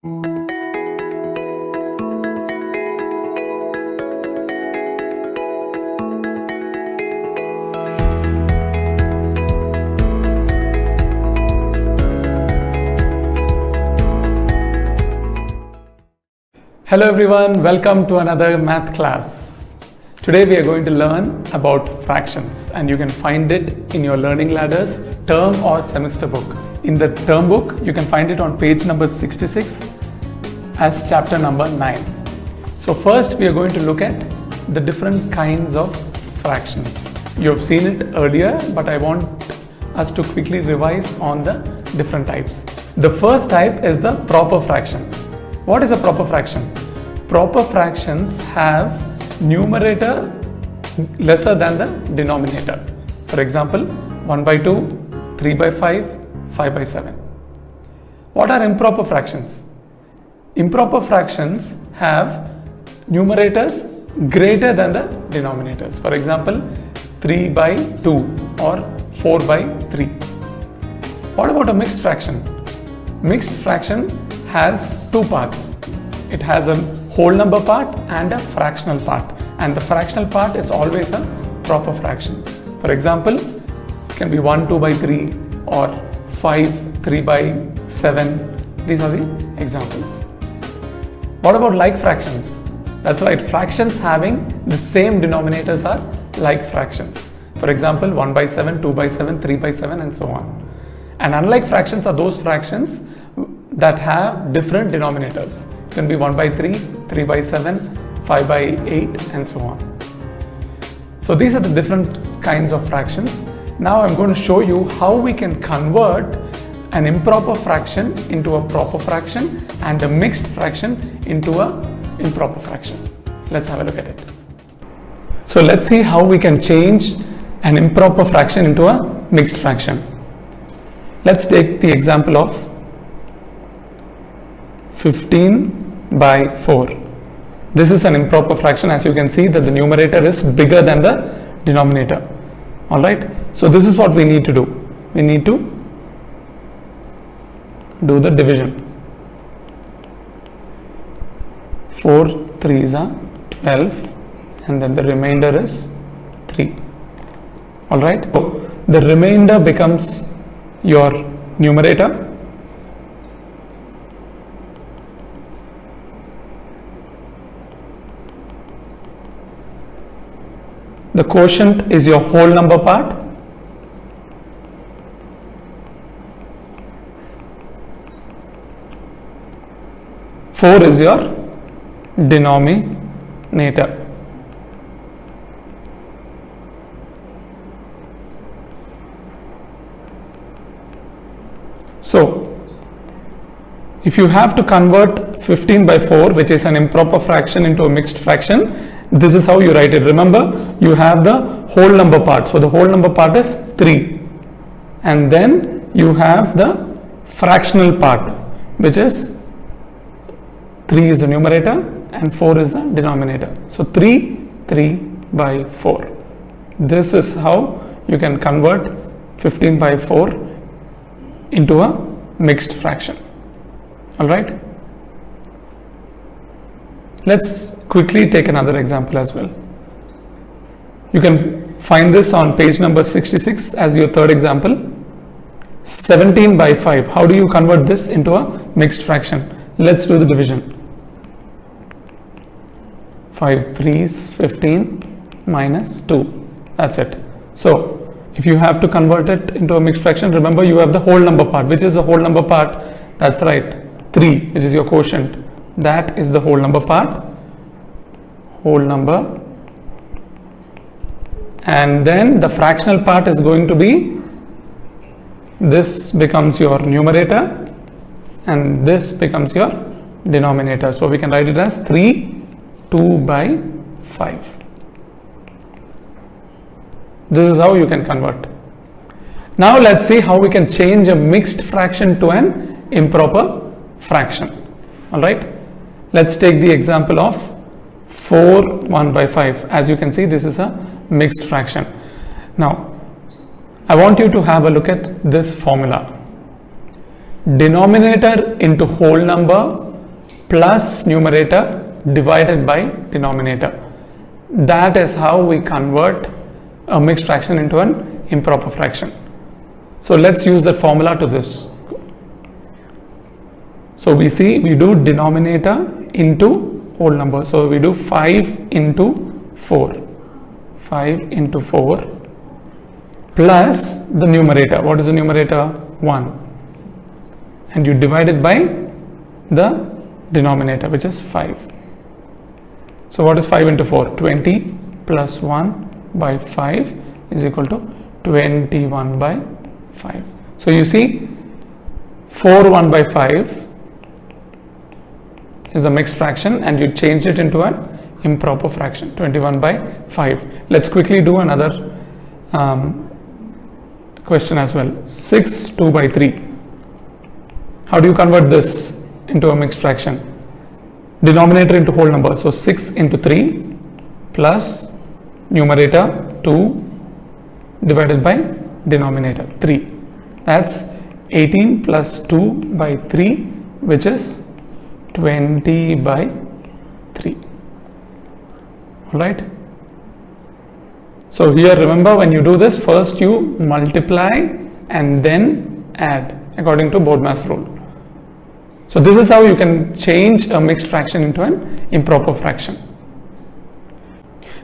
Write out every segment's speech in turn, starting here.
Hello everyone, welcome to another math class. Today we are going to learn about fractions, and you can find it in your Learning Ladders term or semester book. In the term book, you can find it on page number 66 as chapter number 9. So first we are going to look at the different kinds of fractions. You have seen it earlier, but I want us to quickly revise on the different types. The first type is the proper fraction. What is a proper fraction? Proper fractions have numerator lesser than the denominator. For example, 1 by 2, 3 by 5, 5 by 7. What are improper fractions? Improper fractions have numerators greater than the denominators. For example, 3 by 2 or 4 by 3. What about a mixed fraction? Mixed fraction has two parts. It has a whole number part and a fractional part, and the fractional part is always a proper fraction. For example, it can be 1 2 by 3 or 5 3 by 7. These are the examples. What about like fractions? That's right, fractions having the same denominators are like fractions. For example, 1 by 7, 2 by 7, 3 by 7 and so on. And unlike fractions are those fractions that have different denominators. It can be 1 by 3, 3 by 7, 5 by 8 and so on. So these are the different kinds of fractions. Now I'm going to show you how we can convert an improper fraction into a proper fraction and a mixed fraction into a improper fraction. Let's have a look at it. So let's see how we can change an improper fraction into a mixed fraction. Let's take the example of 15 by 4. This is an improper fraction. As you can see that the numerator is bigger than the denominator. Alright, so this is what we need to do. We need to do the division. 4 3s are 12 and then the remainder is 3. Alright, so the remainder becomes your numerator. The quotient is your whole number part. Four is your denominator. So, if you have to convert 15 by 4, which is an improper fraction, into a mixed fraction, this is how you write it. Remember, you have the whole number part. So the whole number part is 3. And then you have the fractional part, which is 3 is the numerator and 4 is the denominator. So 3 by 4. This is how you can convert 15 by 4 into a mixed fraction. Alright? Let's quickly take another example as well. You can find this on page number 66 as your third example. 17 by 5. How do you convert this into a mixed fraction? Let's do the division. 5 3s 15 minus 2. That's it. So if you have to convert it into a mixed fraction, remember you have the whole number part. Which is the whole number part? That's right, 3, which is your quotient. That is the whole number part, whole number, and then the fractional part is going to be, this becomes your numerator and this becomes your denominator. So we can write it as 3 2 by 5. This is how you can convert. Now let's see how we can change a mixed fraction to an improper fraction. Alright. Let's take the example of 4 1 by 5. As you can see, this is a mixed fraction. Now, I want you to have a look at this formula. Denominator into whole number plus numerator divided by denominator. That is how we convert a mixed fraction into an improper fraction. So let's use the formula to this. So we do denominator into whole number. So we do 5 into 4. 5 into 4 plus the numerator. What is the numerator? 1. And you divide it by the denominator, which is 5. So what is 5 into 4? 20 plus 1 by 5 is equal to 21 by 5. So you see 4 1 by 5 is a mixed fraction, and you change it into an improper fraction, 21 by 5. Let's quickly do another question as well. 6 2 by 3. How do you convert this into a mixed fraction? Denominator into whole number. So 6 into 3 plus numerator 2 divided by denominator 3. That's 18 plus 2 by 3, which is 20 by 3. Alright. So here remember, when you do this, first you multiply and then add according to BODMAS rule. So this is how you can change a mixed fraction into an improper fraction.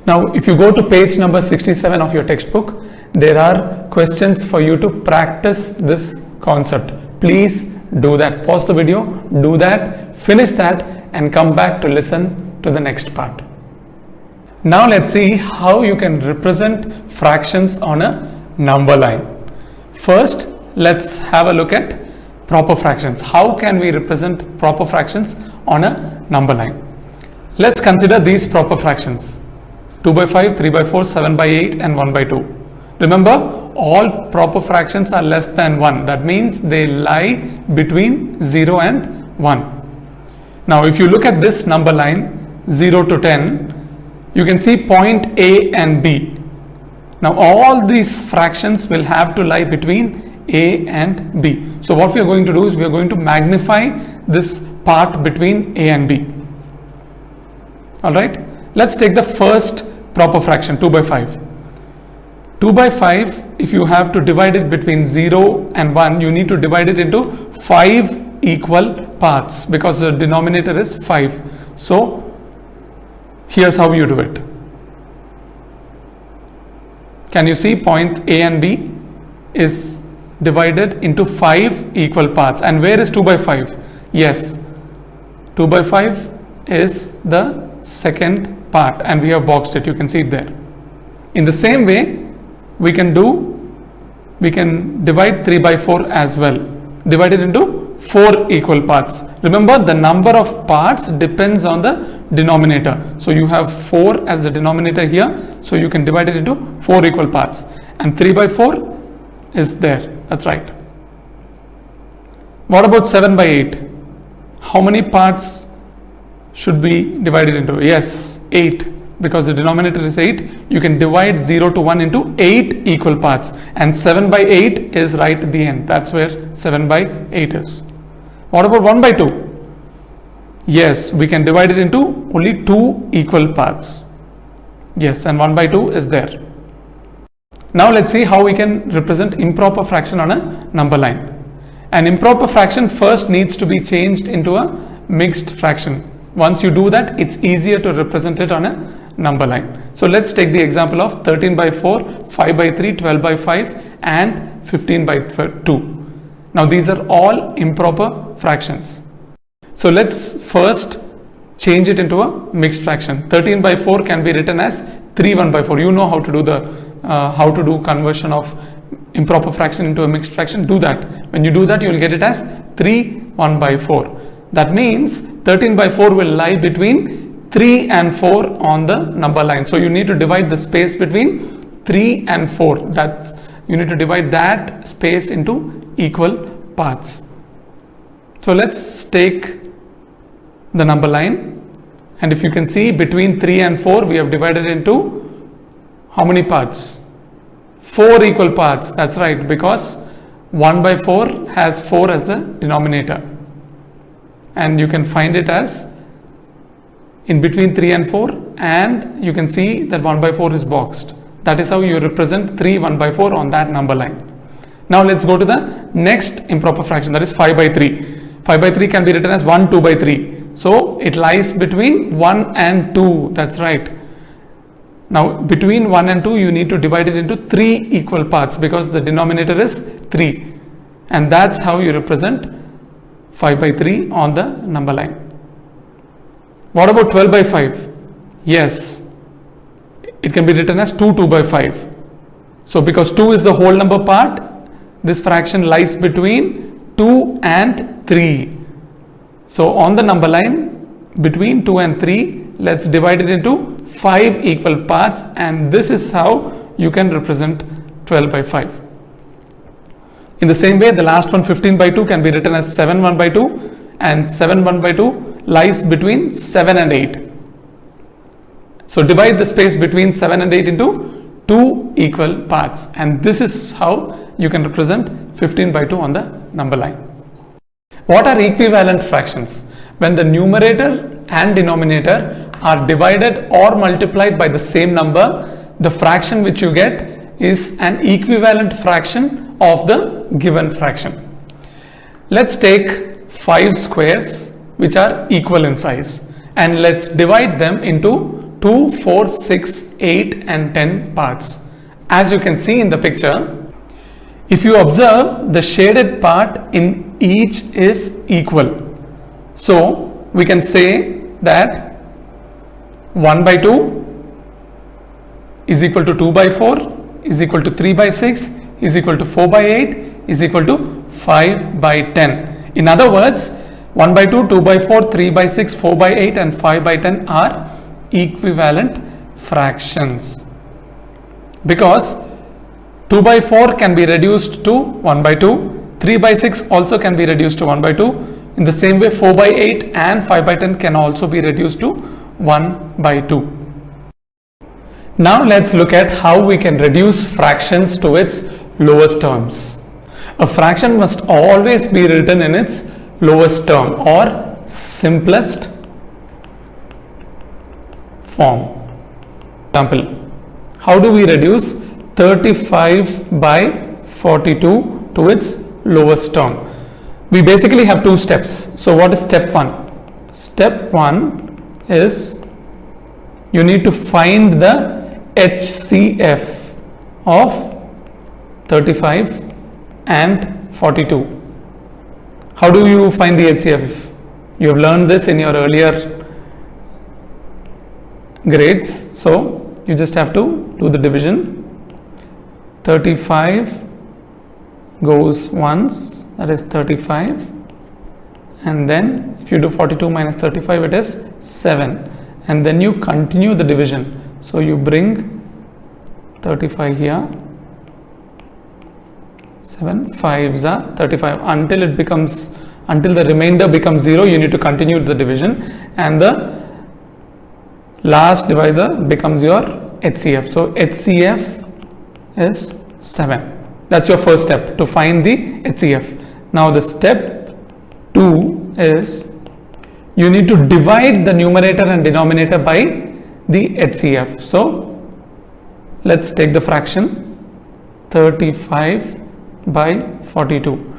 Now if you go to page number 67 of your textbook, there are questions for you to practice this concept. Please do that. Pause the video, do that, finish that, and come back to listen to the next part. Now let's see how you can represent fractions on a number line. First, let's have a look at proper fractions. How can we represent proper fractions on a number line? Let's consider these proper fractions: 2 by 5, 3 by 4, 7 by 8, and 1 by 2. Remember, all proper fractions are less than 1. That means they lie between 0 and 1. Now if you look at this number line 0 to 10, you can see point A and B. Now all these fractions will have to lie between A and B. So what we are going to do is we are going to magnify this part between A and B. Alright, let's take the first proper fraction, 2 by 5. 2 by 5, if you have to divide it between 0 and 1, you need to divide it into 5 equal parts because the denominator is 5. So here's how you do it. Can you see point A and B is divided into 5 equal parts? And where is 2 by 5? Yes, 2 by 5 is the second part, and we have boxed it. You can see it there. In the same way, we can divide 3 by 4 as well. Divide it into 4 equal parts. Remember, the number of parts depends on the denominator. So you have 4 as the denominator here. So you can divide it into 4 equal parts. And 3 by 4 is there. That's right. What about 7 by 8? How many parts should be divided into? Yes, 8. Because the denominator is 8, you can divide 0 to 1 into 8 equal parts. And 7 by 8 is right at the end. That's where 7 by 8 is. What about 1 by 2? Yes, we can divide it into only 2 equal parts. Yes, and 1 by 2 is there. Now let's see how we can represent improper fraction on a number line. An improper fraction first needs to be changed into a mixed fraction. Once you do that, it's easier to represent it on a number line. So let's take the example of 13 by 4, 5 by 3, 12 by 5, and 15 by 2. Now these are all improper fractions. So let's first change it into a mixed fraction. 13 by 4 can be written as 3 1 by 4. You know how to do conversion of improper fraction into a mixed fraction. Do that. When you do that, you will get it as 3 1 by 4. That means 13 by 4 will lie between 3 and 4 on the number line. So you need to divide the space between 3 and 4. You need to divide that space into equal parts. So let's take the number line, and if you can see, between 3 and 4 we have divided into how many parts? 4 equal parts. That's right, because 1 by 4 has 4 as the denominator. and you can find it as in between 3 and 4, and you can see that 1 by 4 is boxed. That is how you represent 3 1 by 4 on that number line. Now let's go to the next improper fraction, that is 5 by 3. 5 by 3 can be written as 1 2 by 3. So it lies between 1 and 2, that's right. Now between 1 and 2 you need to divide it into 3 equal parts because the denominator is 3, and that's how you represent 5 by 3 on the number line. What about 12 by 5? Yes, it can be written as 2 2 by 5. So because 2 is the whole number part, this fraction lies between 2 and 3. So on the number line between 2 and 3, let's divide it into 5 equal parts, and this is how you can represent 12 by 5. In the same way, the last one, 15 by 2, can be written as 7 1 by 2, and 7 1 by 2 lies between 7 and 8. So divide the space between 7 and 8 into 2 equal parts, and this is how you can represent 15 by 2 on the number line. What are equivalent fractions? When the numerator and denominator are divided or multiplied by the same number, the fraction which you get is an equivalent fraction of the given fraction. Let's take 5 squares which are equal in size, and let's divide them into 2, 4, 6, 8 and 10 parts. As you can see in the picture, if you observe, the shaded part in each is equal. So we can say that 1 by 2 is equal to 2 by 4 is equal to 3 by 6 is equal to 4 by 8 is equal to 5 by 10. In other words, 1 by 2, 2 by 4, 3 by 6, 4 by 8 and 5 by 10 are equivalent fractions, because 2 by 4 can be reduced to 1 by 2, 3 by 6 also can be reduced to 1 by 2. In the same way, 4 by 8 and 5 by 10 can also be reduced to 1 by 2. Now let's look at how we can reduce fractions to its lowest terms. A fraction must always be written in its lowest term or simplest form. Example, how do we reduce 35 by 42 to its lowest term? We basically have two steps. So what is step 1? Step 1 is you need to find the HCF of 35 and 42. How do you find the HCF? You have learned this in your earlier grades. So you just have to do the division. 35 goes once, that is 35, and then if you do 42 minus 35, it is 7, and then you continue the division. So you bring 35 here, 7 5s are 35 until the remainder becomes 0. You need to continue the division, and the last divisor becomes your HCF. So HCF is 7. That's your first step, to find the HCF. Now the step 2 is you need to divide the numerator and denominator by the HCF. So let's take the fraction 35 by 42.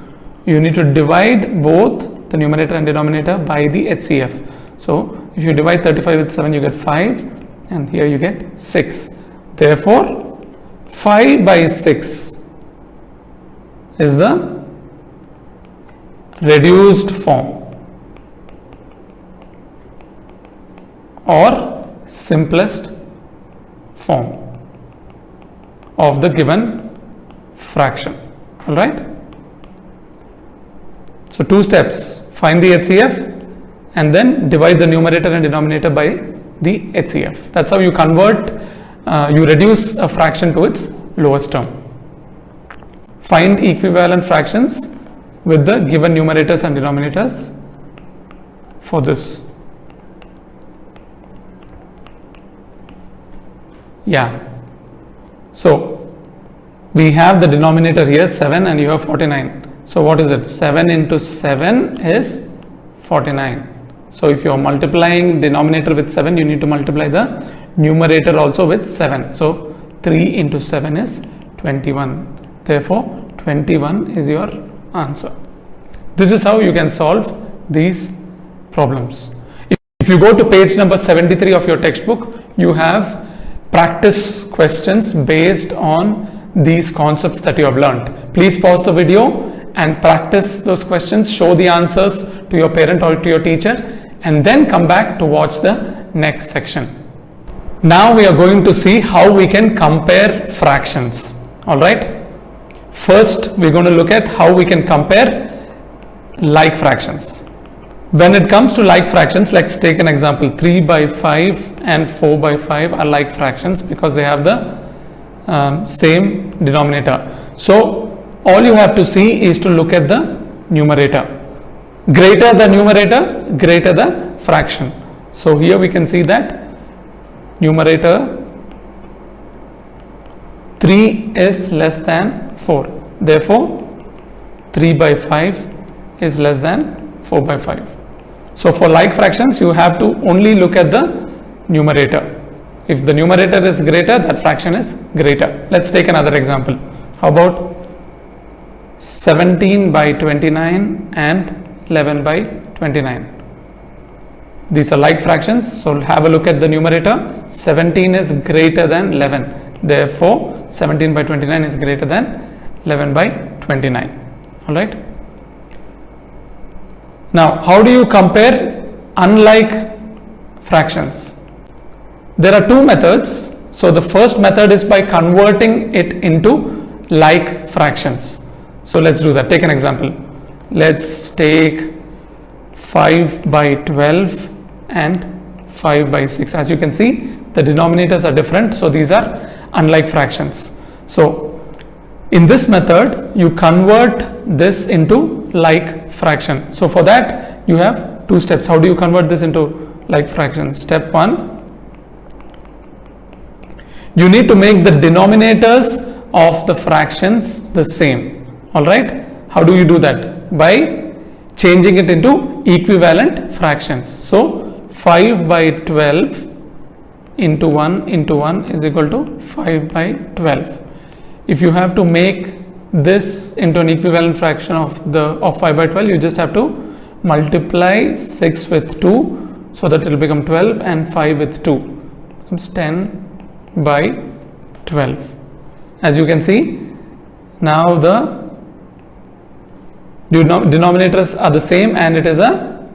You need to divide both the numerator and denominator by the HCF. So if you divide 35 with 7, you get 5, and here you get 6. Therefore 5 by 6 is the reduced form or simplest form of the given fraction. All right. So two steps: find the HCF and then divide the numerator and denominator by the HCF. That's how you convert, you reduce a fraction to its lowest term. Find equivalent fractions with the given numerators and denominators for this. Yeah. So we have the denominator here 7 and you have 49. So what is it? 7 into 7 is 49. So if you are multiplying denominator with 7, you need to multiply the numerator also with 7. So 3 into 7 is 21. Therefore 21 is your answer. This is how you can solve these problems. If you go to page number 73 of your textbook, you have practice questions based on these concepts that you have learned. Please pause the video and practice those questions, show the answers to your parent or to your teacher, and then come back to watch the next section. Now we are going to see how we can compare fractions. Alright? First, we're going to look at how we can compare like fractions. When it comes to like fractions, let's take an example. 3 by 5 and 4 by 5 are like fractions because they have the same denominator. So all you have to see is to look at the numerator. Greater the numerator, greater the fraction. So here we can see that numerator 3 is less than 4. Therefore 3 by 5 is less than 4 by 5. So for like fractions, you have to only look at the numerator. If the numerator is greater, that fraction is greater. Let's take another example. How about 17 by 29 and 11 by 29? These are like fractions, so have a look at the numerator. 17 is greater than 11. Therefore, 17 by 29 is greater than 11 by 29. Alright? Now, how do you compare unlike fractions? There are two methods. So, the first method is by converting it into like fractions. So, let's do that. Take an example. Let's take 5 by 12 and 5 by 6. As you can see, the denominators are different. So, these are unlike fractions. So, in this method, you convert this into like fraction. So for that, you have two steps. How do you convert this into like fractions? Step 1, you need to make the denominators of the fractions the same. Alright? How do you do that? By changing it into equivalent fractions. So 5 by 12 into 1 is equal to 5 by 12. If you have to make this into an equivalent fraction of 5 by 12, you just have to multiply 6 with 2, so that it will become 12, and 5 with 2 becomes 10 by 12. As you can see, now the denominators are the same and it is a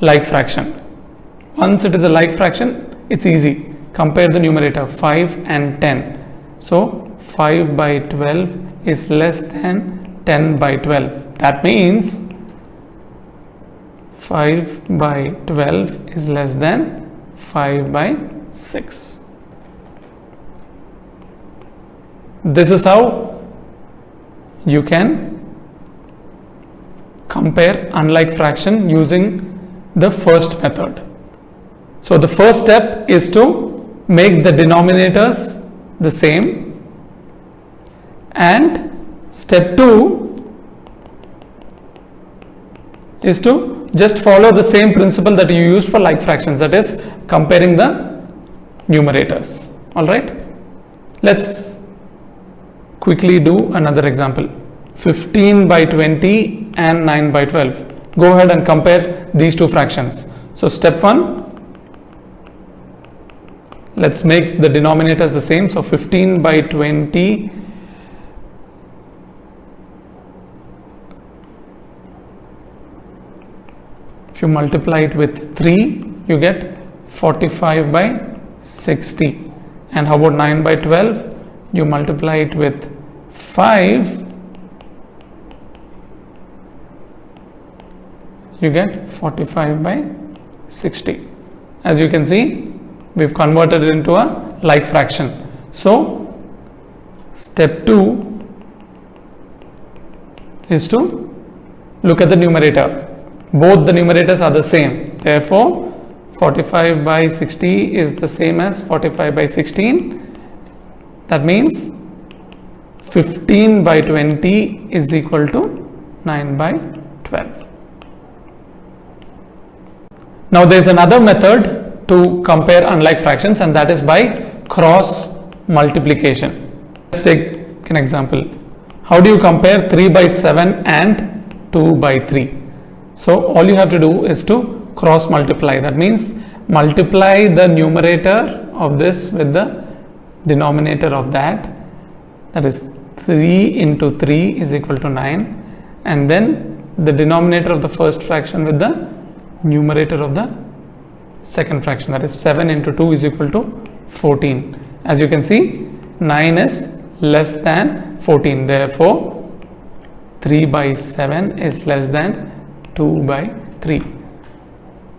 like fraction. Once it is a like fraction, it's easy. Compare the numerator 5 and 10. So 5 by 12 is less than 10 by 12. That means 5 by 12 is less than 5 by 6. This is how you can compare unlike fraction using the first method. So the first step is to make the denominators the same, and step 2 is to just follow the same principle that you used for like fractions, that is comparing the numerators. Alright, let's quickly do another example. 15 by 20 and 9 by 12. Go ahead and compare these two fractions. So step 1, let's make the denominators the same. So 15 by 20 if you multiply it with 3, you get 45 by 60. And how about 9 by 12? You multiply it with 5, you get 45 by 60. As you can see, we've converted it into a like fraction. So step 2 is to look at the numerator. Both the numerators are the same. Therefore 45 by 60 is the same as 45 by 16. That means 15 by 20 is equal to 9 by 12. Now there is another method to compare unlike fractions, and that is by cross multiplication. Let's take an example. How do you compare 3 by 7 and 2 by 3? So all you have to do is to cross multiply. That means multiply the numerator of this with the denominator of that. That is 3 into 3 is equal to 9, and then the denominator of the first fraction with the numerator of the second fraction, that is 7 into 2 is equal to 14. As you can see, 9 is less than 14, therefore 3 by 7 is less than 2 by 3.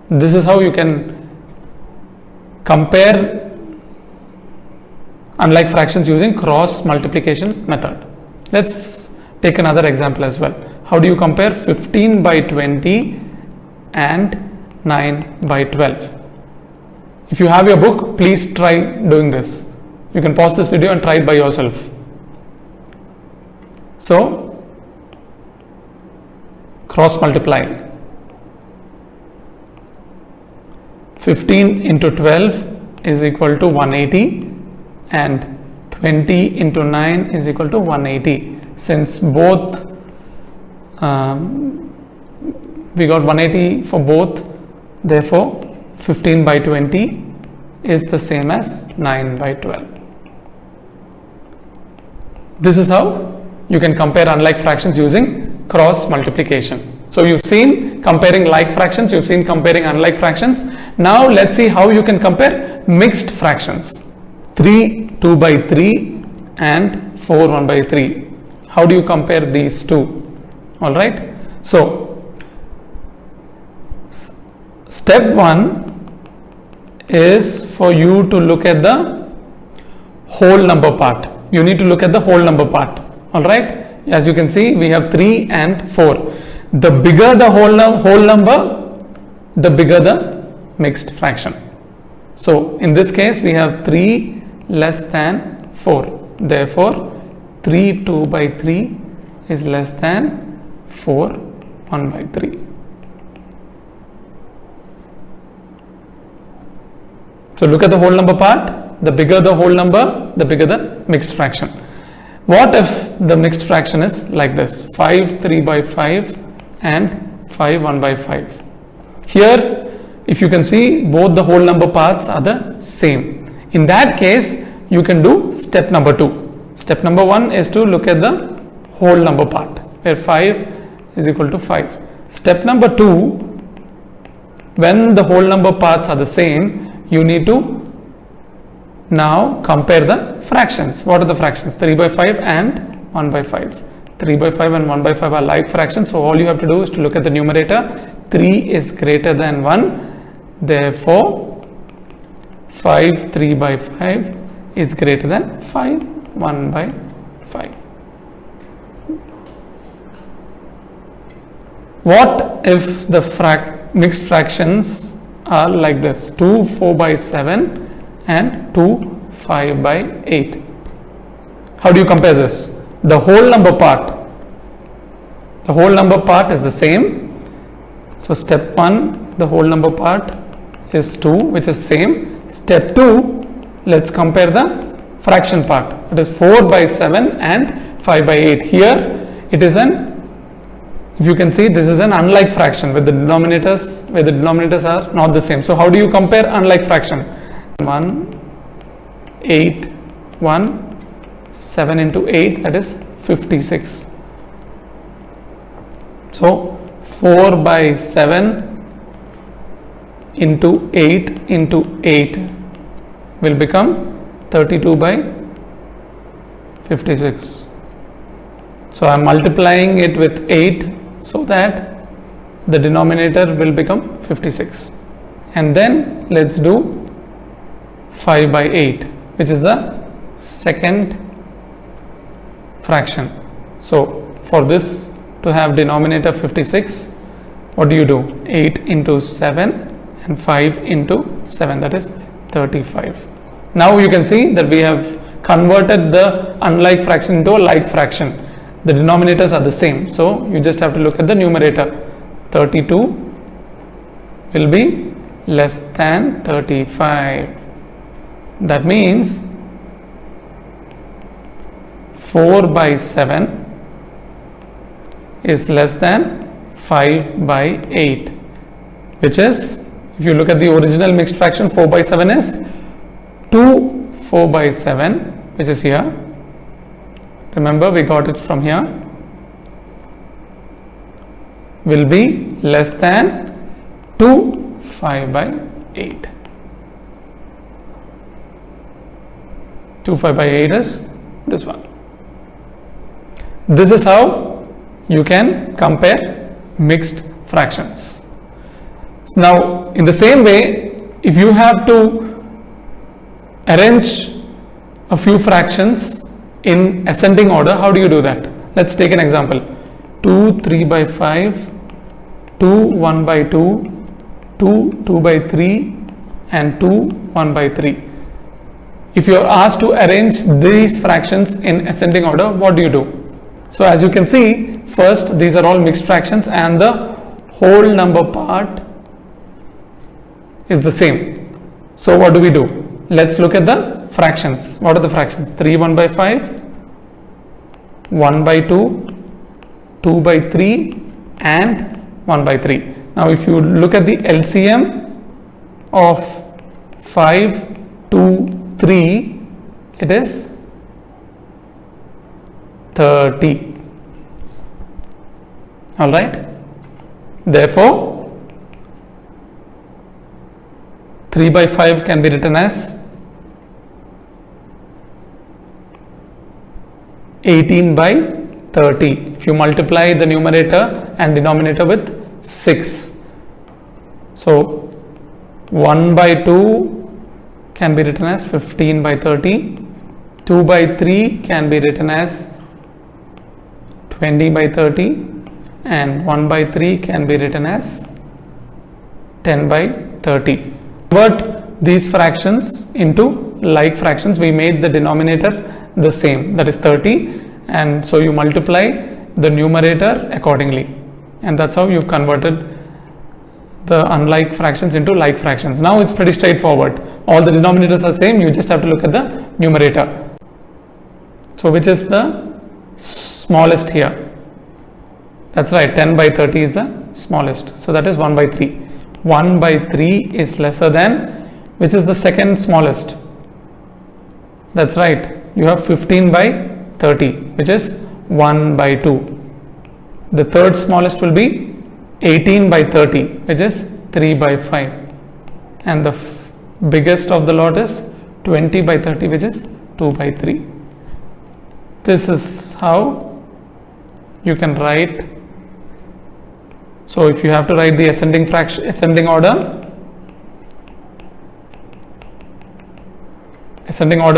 This is how you can compare unlike fractions using cross multiplication method. Let's take another example as well. How do you compare 15 by 20 and 9 by 12? If you have your book, please try doing this. You can pause this video and try it by yourself. So, cross multiply. 15 into 12 is equal to 180 and 20 into 9 is equal to 180. Since both we got 180 for both, therefore 15 by 20 is the same as 9 by 12. This is how you can compare unlike fractions using cross multiplication. So you've seen comparing like fractions, you've seen comparing unlike fractions. Now let's see how you can compare mixed fractions. 3 2 by 3 and 4 1 by 3. How do you compare these two? Alright, so step 1 is for you to look at the whole number part. You need to look at the whole number part. Alright, as you can see, we have 3 and 4. The bigger the whole number, the bigger the mixed fraction. So in this case, we have 3 less than 4. Therefore, 3 2 by 3 is less than 4 1 by 3. So look at the whole number part. The bigger the whole number, the bigger the mixed fraction. What if the mixed fraction is like this? 5 3 by 5 and 5 1 by 5. Here, if you can see, both the whole number parts are the same. In that case, you can do step number 2. Step number 1 is to look at the whole number part, where 5 is equal to 5. Step number 2, when the whole number parts are the same, you need to now compare the fractions. What are the fractions? 3 by 5 and 1 by 5. 3 by 5 and 1 by 5 are like fractions, so all you have to do is to look at the numerator. 3 is greater than 1, therefore 5 3 by 5 is greater than 5 1 by 5. What if the mixed fractions are like this? 2 4 by 7 and 2 5 by 8. How do you compare this? The whole number part is the same. So step 1, the whole number part is 2, which is same. Step 2, let's compare the fraction part. It is 4 by 7 and 5 by 8. Here it is if you can see, this is an unlike fraction with the denominators, where the denominators are not the same. So how do you compare unlike fraction? 1 8 1 7 into 8, that is 56. So 4 by 7 into 8 into 8 will become 32 by 56. So I am multiplying it with 8 so that the denominator will become 56. And then let's do 5 by 8, which is the second fraction. So for this to have denominator 56, what do you do? 8 into 7 and 5 into 7, that is 35. Now you can see that we have converted the unlike fraction into a like fraction. The denominators are the same, so you just have to look at the numerator. 32 will be less than 35. That means 4 by 7 is less than 5 by 8, which is, if you look at the original mixed fraction, 4 by 7 is 2 4 by 7, which is here. Remember, we got it from here. Will be less than 2 5 by 8. 2 5 by 8 is this one. This is how you can compare mixed fractions. Now, in the same way, if you have to arrange a few fractions in ascending order, how do you do that? Let's take an example. 2 3 by 5, 2 1 by 2, 2 2 by 3 and 2 1 by 3. If you are asked to arrange these fractions in ascending order, what do you do? So as you can see, first these are all mixed fractions and the whole number part is the same. So what do we do? Let's look at the fractions. What are the fractions? 3 1 by 5, 1 by 2, 2 by 3 and 1 by 3. Now if you look at the LCM of 5, 2, 3, it is 30. Alright. Therefore, 3 by 5 can be written as 18 by 30. If you multiply the numerator and denominator with 6. So, 1 by 2 can be written as 15 by 30. 2 by 3 can be written as 20 by 30 and 1 by 3 can be written as 10 by 30. Convert these fractions into like fractions. We made the denominator the same, that is 30, and so you multiply the numerator accordingly, and that's how you've converted the unlike fractions into like fractions. Now it's pretty straightforward. All the denominators are same, you just have to look at the numerator. So which is the smallest here? That's right, 10 by 30 is the smallest. So that is 1 by 3. 1 by 3 is lesser than, which is the second smallest? That's right, you have 15 by 30, which is 1 by 2. The third smallest will be 18 by 30, which is 3 by 5. And the biggest of the lot is 20 by 30, which is 2 by 3. This is how you can write. So if you have to write the ascending fraction, ascending order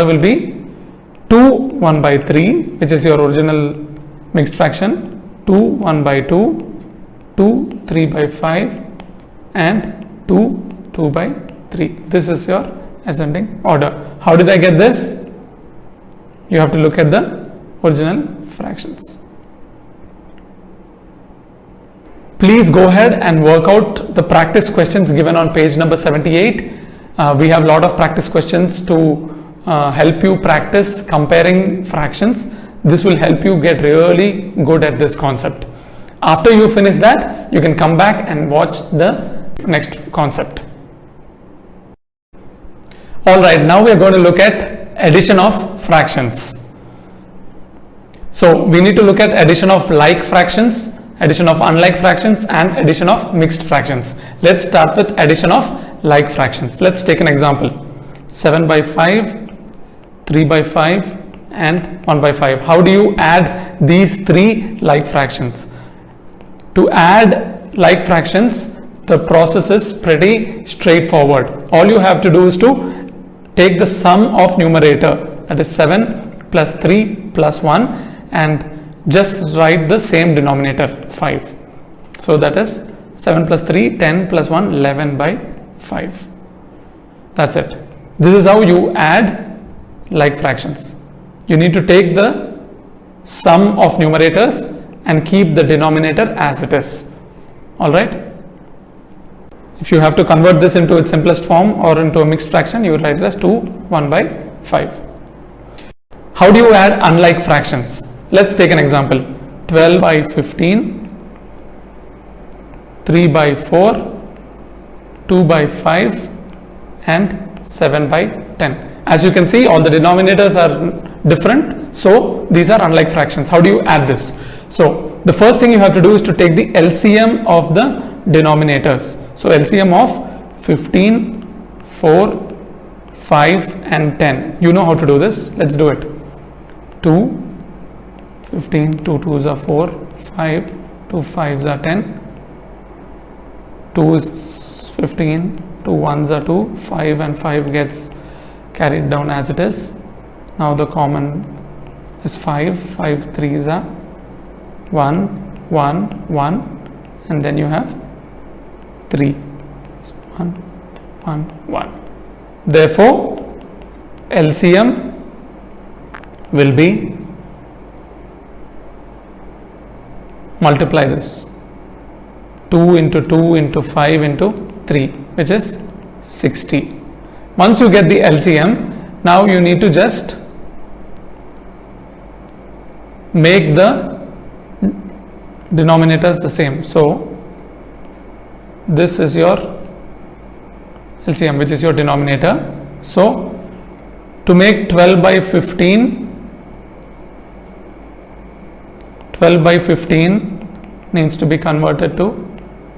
will be 2 1 by 3, which is your original mixed fraction, 2 1 by 2, 2 3 by 5 and 2 2 by 3. This is your ascending order. How did I get this? You have to look at the original fractions. Please go ahead and work out the practice questions given on page number 78. We have a lot of practice questions to help you practice comparing fractions. This will help you get really good at this concept. After you finish that, you can come back and watch the next concept. Alright, now we are going to look at addition of fractions. So we need to look at addition of like fractions, addition of unlike fractions and addition of mixed fractions. Let's start with addition of like fractions. Let's take an example. 7 by 5, 3 by 5 and 1 by 5. How do you add these three like fractions? To add like fractions, the process is pretty straightforward. All you have to do is to take the sum of numerator, that is 7 plus 3 plus 1, and just write the same denominator, 5. So that is 7 plus 3, 10 plus 1, 11 by 5. That's it. This is how you add like fractions. You need to take the sum of numerators and keep the denominator as it is. Alright. If you have to convert this into its simplest form or into a mixed fraction, you would write it as 2 1 by 5. How do you add unlike fractions? Let's take an example. 12 by 15, 3 by 4, 2 by 5 and 7 by 10. As you can see, all the denominators are different, so these are unlike fractions. How do you add this? So the first thing you have to do is to take the LCM of the denominators. So LCM of 15, 4, 5 and 10. You know how to do this. Let's do it. 2, 15, 2 2s are 4, 5, 2 5s are 10, 2 is 15, 2 1s are 2, 5 and 5 gets carried down as it is. Now the common is 5, 5 3s are 1, 1, 1 and then you have 3, 1, 1, 1. Therefore, LCM will be, multiply this, 2 into 2 into 5 into 3, which is 60. Once you get the LCM, now you need to just make the denominators the same. So this is your LCM, which is your denominator. So to make 12 by 15, 12 by 15 needs to be converted to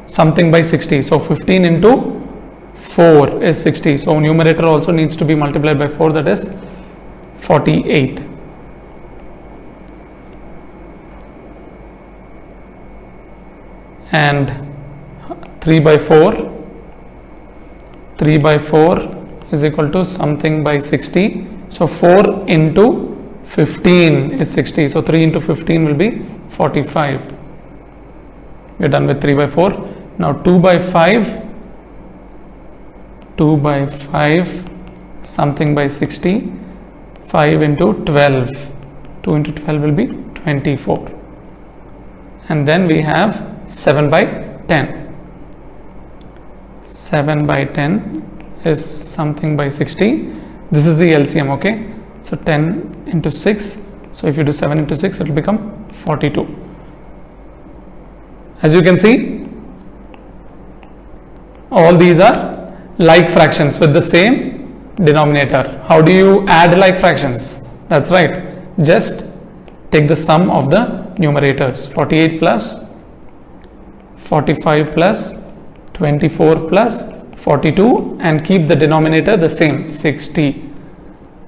something by 60. So 15 into 4 is 60. So numerator also needs to be multiplied by 4, that is 48. And 3 by 4 is equal to something by 60. So 4 into 15 is 60. So 3 into 15 will be 45. We are done with 3 by 4. Now 2 by 5 something by 60, 5 into 12, 2 into 12 will be 24. And then we have 7 by 10. 7 by 10 is something by 60. This is the LCM, okay? So 10 into 6. So if you do 7 into 6, it will become 42. As you can see, all these are like fractions with the same denominator. How do you add like fractions? That's right. Just take the sum of the numerators. 48 plus 45 plus 24 plus 42 and keep the denominator the same, 60.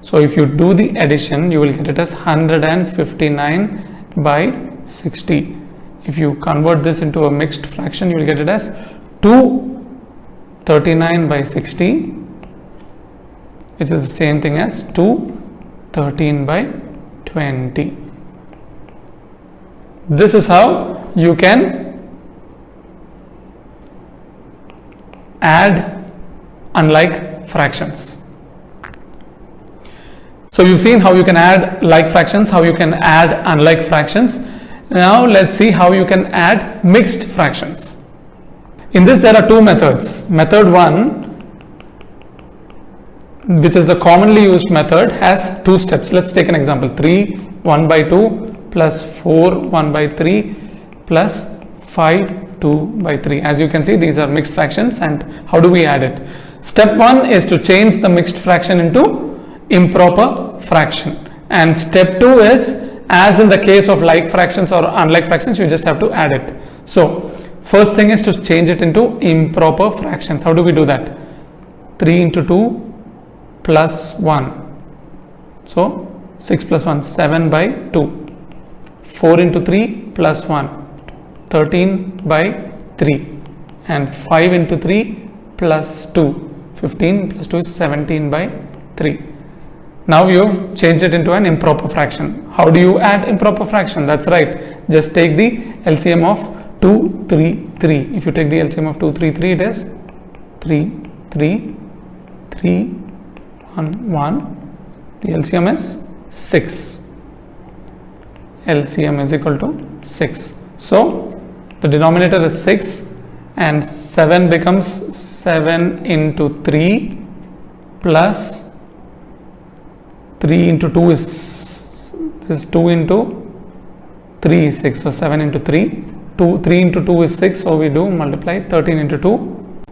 So if you do the addition, you will get it as 159 by 60. If you convert this into a mixed fraction, you will get it as 239 by 60, which is the same thing as 213 by 20. This is how you can add unlike fractions. So you've seen how you can add like fractions, how you can add unlike fractions. Now let's see how you can add mixed fractions. In this there are two methods. Method 1, which is the commonly used method, has two steps. Let's take an example. 3 1 by 2 plus 4 1 by 3 plus 5 2 by 3. As you can see, these are mixed fractions. And how do we add it? Step 1 is to change the mixed fraction into improper fraction, and step 2 is, as in the case of like fractions or unlike fractions, you just have to add it. So first thing is to change it into improper fractions. How do we do that? 3 into 2 plus 1, so 6 plus 1, 7 by 2. 4 into 3 plus 1, 13 by 3. And 5 into 3 plus 2, 15 plus 2 is 17 by 3. Now you've changed it into an improper fraction. How do you add improper fraction? That's right. Just take the LCM of 2, 3, 3. If you take the LCM of 2, 3, 3, it is 3, 3, 3, 1, 1. The LCM is 6. LCM is equal to 6. So the denominator is 6 and 7 becomes 7 into 3 plus 3 into 2 is 2 into 3 is 6, so 7 into 3, 3 into 2 is 6, so we do multiply 13 into 2,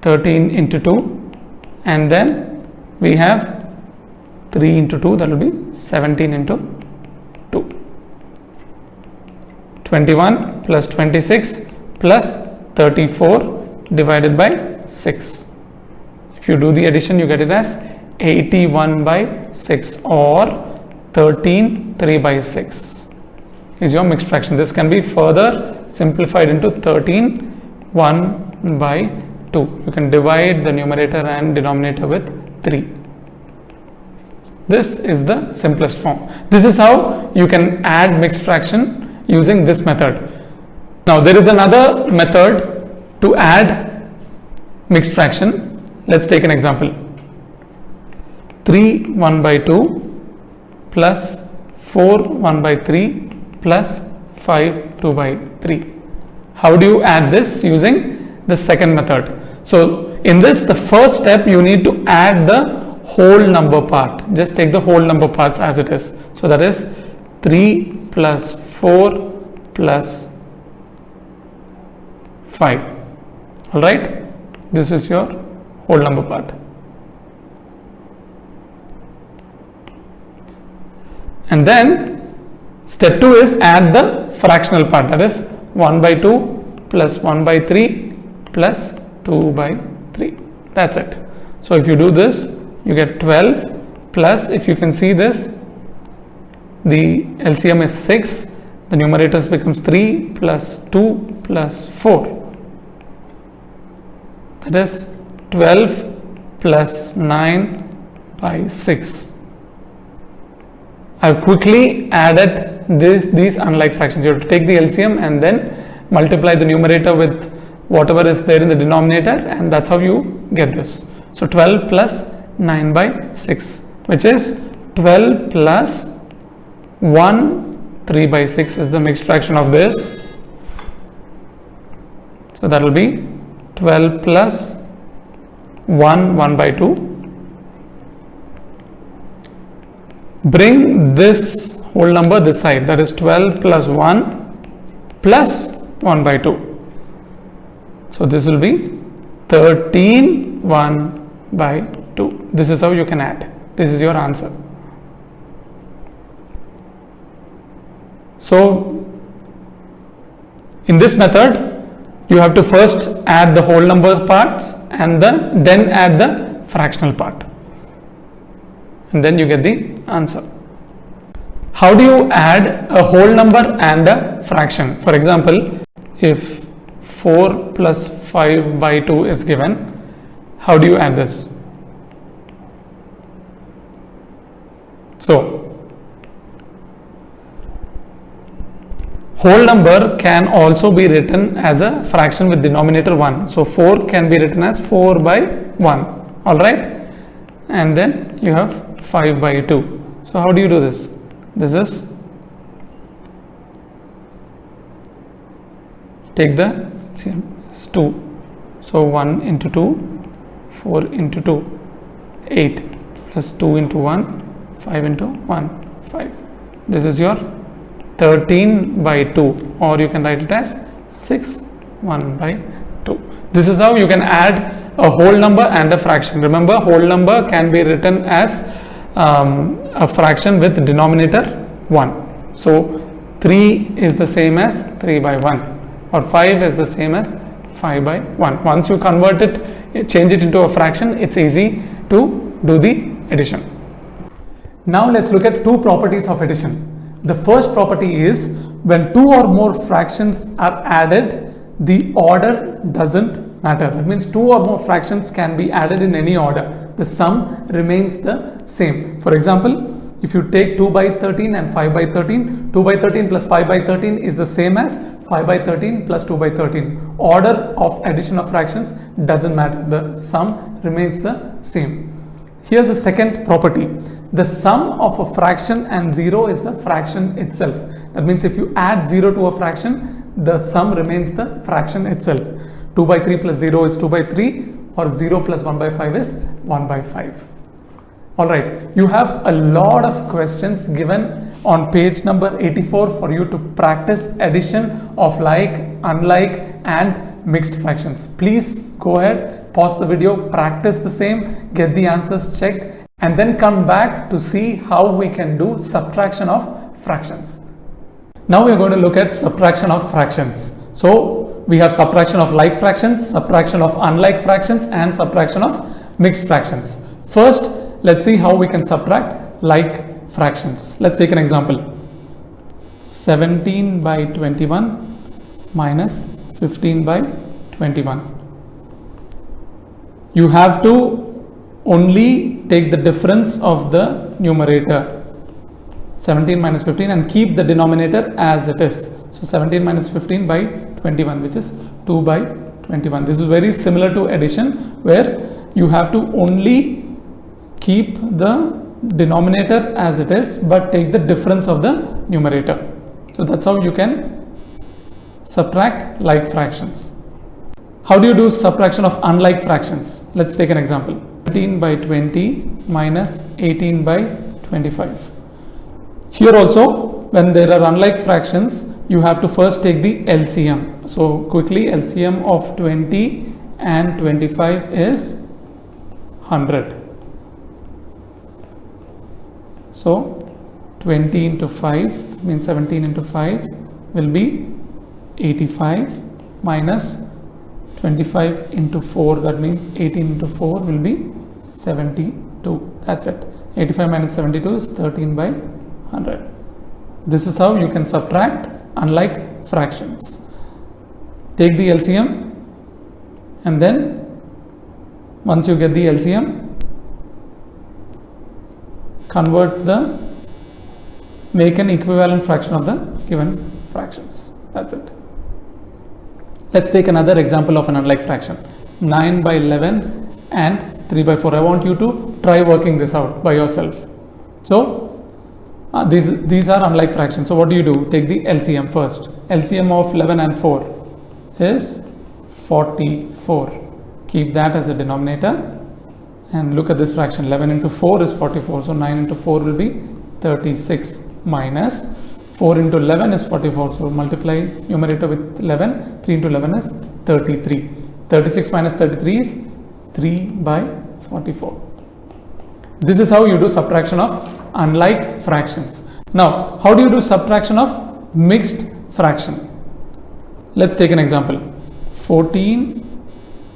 13 into 2, and then we have 3 into 2, that will be 17 into 2. 21 plus 26 plus 34 divided by 6. If you do the addition, you get it as 81 by 6 or 13 3 by 6 is your mixed fraction. This can be further simplified into 13 1 by 2. You can divide the numerator and denominator with 3. This is the simplest form. This is how you can add mixed fraction using this method. Now there is another method to add mixed fraction. Let's take an example. 3 1 by 2 plus 4 1 by 3 plus 5 2 by 3. How do you add this? Using the second method. So in this, the first step, you need to add the whole number part. Just take the whole number parts as it is. So that is 3 plus 4 plus 5. Alright, this is your whole number part. And then step 2 is add the fractional part, that is 1 by 2 plus 1 by 3 plus 2 by 3. That's it. So if you do this, you get 12 plus, if you can see this, the LCM is 6, the numerators becomes 3 plus 2 plus 4. That is 12 plus 9 by 6. I've quickly added these unlike fractions. You have to take the LCM and then multiply the numerator with whatever is there in the denominator, and that's how you get this. So 12 plus 9 by 6, which is 12 plus 1 3 by 6 is the mixed fraction of this. So that will be 12 plus 1 1 by 2. Bring this whole number this side, that is 12 plus 1 plus 1 by 2. So this will be 13 1 by 2. This is how you can add. This is your answer. So in this method, you have to first add the whole number parts and then add the fractional part, and then you get the answer. How do you add a whole number and a fraction? For example, if 4 plus 5 by 2 is given, how do you add this? So whole number can also be written as a fraction with denominator 1. So 4 can be written as 4 by 1. Alright, and then you have 5 by 2. So how do you do this? This is, take the 2. So 1 into 2, 4 into 2, 8 plus 2 into 1, 5 into 1, 5. This is your 13 by 2, or you can write it as 6 1 by 2. This is how you can add a whole number and a fraction. Remember, whole number can be written as a fraction with denominator 1. So 3 is the same as 3 by 1, or 5 is the same as 5 by 1. Once you convert it, change it into a fraction, it's easy to do the addition. Now let's look at two properties of addition. The first property is when two or more fractions are added, the order doesn't matter. That means two or more fractions can be added in any order. The sum remains the same. For example, if you take 2 by 13 and 5 by 13, 2 by 13 plus 5 by 13 is the same as 5 by 13 plus 2 by 13. Order of addition of fractions doesn't matter. The sum remains the same. Here's the second property. The sum of a fraction and 0 is the fraction itself. That means if you add 0 to a fraction, the sum remains the fraction itself. 2 by 3 plus 0 is 2 by 3, or 0 plus 1 by 5 is 1 by 5. Alright, you have a lot of questions given on page number 84 for you to practice addition of like, unlike and mixed fractions. Please go ahead, pause the video, practice the same, get the answers checked, and then come back to see how we can do subtraction of fractions. Now we are going to look at subtraction of fractions. So we have subtraction of like fractions, subtraction of unlike fractions, and subtraction of mixed fractions. First, let's see how we can subtract like fractions. Let's take an example. 17 by 21 minus 15 by 21. You have to only take the difference of the numerator, 17 minus 15, and keep the denominator as it is. So 17 minus 15 by 21, which is 2 by 21. This is very similar to addition, where you have to only keep the denominator as it is but take the difference of the numerator. So that's how you can subtract like fractions. How do you do subtraction of unlike fractions? Let's take an example. 17 by 20 minus 18 by 25. Here also, when there are unlike fractions, you have to first take the LCM. So quickly, LCM of 20 and 25 is 100. So 20 into 5 means 17 into 5 will be 85, minus 25 into 4, that means 18 into 4 will be 72. That's it. 85 minus 72 is 13 by 100. This is how you can subtract unlike fractions. Take the LCM, and then once you get the LCM, make an equivalent fraction of the given fractions. That's it. Let's take another example of an unlike fraction. 9 by 11 and 3 by 4. I want you to try working this out by yourself. So these are unlike fractions. So what do you do? Take the LCM first. LCM of 11 and 4 is 44. Keep that as a denominator. And look at this fraction. 11 into 4 is 44. So 9 into 4 will be 36, minus 4 into 11 is 44. So multiply numerator with 11. 3 into 11 is 33. 36 minus 33 is 3 by 44. This is how you do subtraction of unlike fractions. Now, how do you do subtraction of mixed fraction? Let's take an example. 14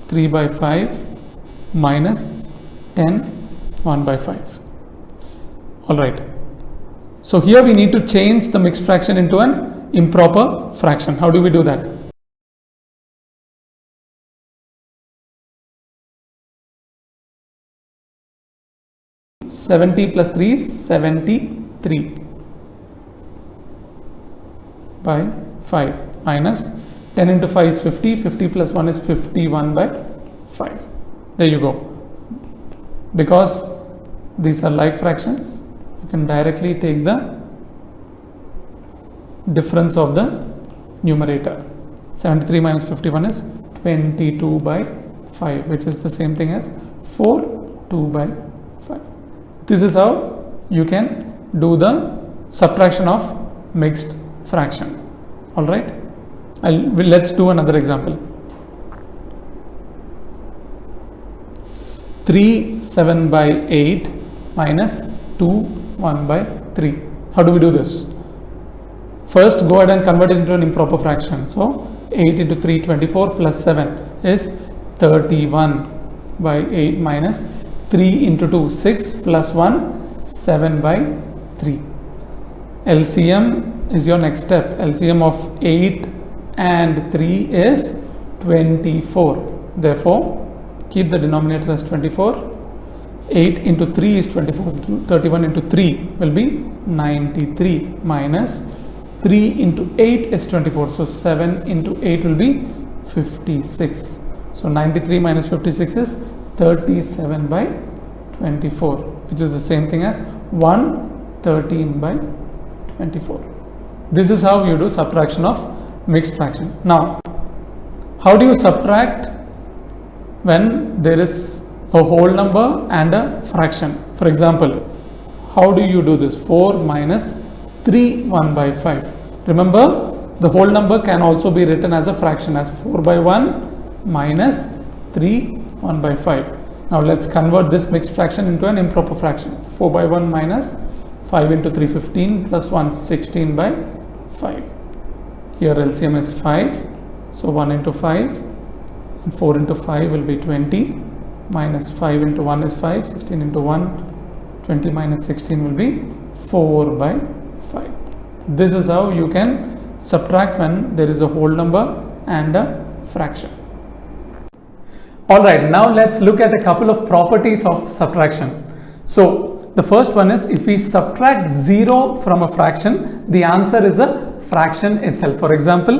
3 by 5 minus 10 1 by 5. Alright. So here we need to change the mixed fraction into an improper fraction. How do we do that? $70 plus 3 is 73 by 5, minus 10 into 5 is 50. 50 plus 1 is 51 by 5. There you go. Because these are like fractions, you can directly take the difference of the numerator. 73 minus 51 is 22 by 5, which is the same thing as 2 by 5. This is how you can do the subtraction of mixed fraction. Alright, let's do another example. 3 7 by 8 minus 2 1 by 3. How do we do this? First, go ahead and convert it into an improper fraction. So 8 into 3, 24, plus 7 is 31 by 8, minus 3 into 2, 6, plus 1, 7 by 3. LCM is your next step. LCM of 8 and 3 is 24. Therefore, keep the denominator as 24. 8 into 3 is 24. 31 into 3 will be 93, minus 3 into 8 is 24. So 7 into 8 will be 56. So 93 minus 56 is 37 by 24, which is the same thing as 113 by 24. This is how you do subtraction of mixed fraction. Now, how do you subtract when there is a whole number and a fraction? For example, how do you do this? 4 minus 3 1 by 5. Remember, the whole number can also be written as a fraction as 4 by 1 minus 3 1 by 5. Now let's convert this mixed fraction into an improper fraction. 4 by 1 minus 5 into 3 15 plus 1 16 by 5. Here LCM is 5. So 1 into 5 and 4 into 5 will be 20 minus 5 into 1 is 5. 16 into 1, 20 minus 16 will be 4 by 5. This is how you can subtract when there is a whole number and a fraction. Alright, now let's look at a couple of properties of subtraction. So the first one is, if we subtract 0 from a fraction, the answer is a fraction itself. For example,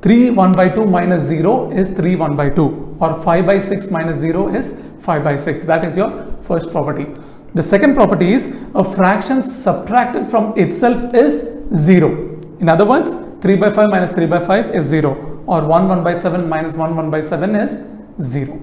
3 1 by 2 minus 0 is 3 1 by 2, or 5 by 6 minus 0 is 5 by 6. That is your first property. The second property is, a fraction subtracted from itself is 0. In other words, 3 by 5 minus 3 by 5 is 0, or 1 1 by 7 minus 1 1 by 7 is 0.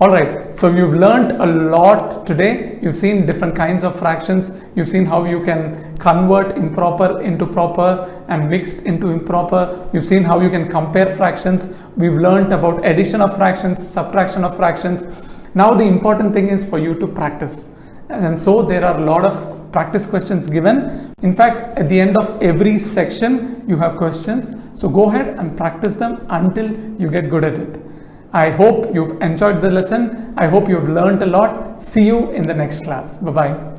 Alright, so you've learned a lot today. You've seen different kinds of fractions. You've seen how you can convert improper into proper and mixed into improper. You've seen how you can compare fractions. We've learned about addition of fractions, subtraction of fractions. Now the important thing is for you to practice. And so there are a lot of practice questions given. In fact, at the end of every section, you have questions. So go ahead and practice them until you get good at it. I hope you've enjoyed the lesson. I hope you've learned a lot. See you in the next class. Bye-bye.